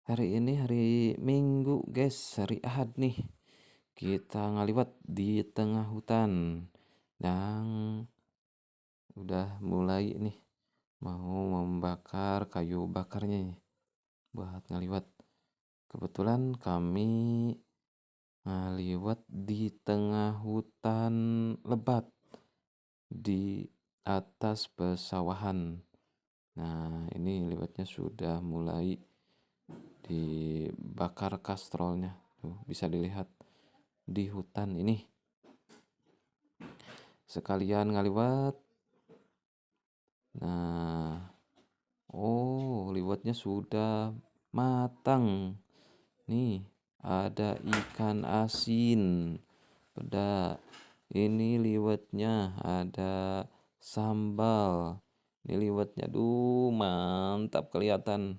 Hari ini hari Minggu, guys, hari Ahad nih. Kita ngaliwat di tengah hutan yang udah mulai nih mau membakar kayu bakarnya nih buat ngaliwat. Kebetulan kami ngaliwat di tengah hutan lebat di atas pesawahan. Nah, ini liwatnya sudah mulai dibakar kastrolnya. Tuh, bisa dilihat di hutan ini. Sekalian ngaliwat. Nah, oh, liwatnya sudah matang. Nih, ada ikan asin. Pedas. Ini liwatnya ada sambal. Ini liwatnya, mantap kelihatan.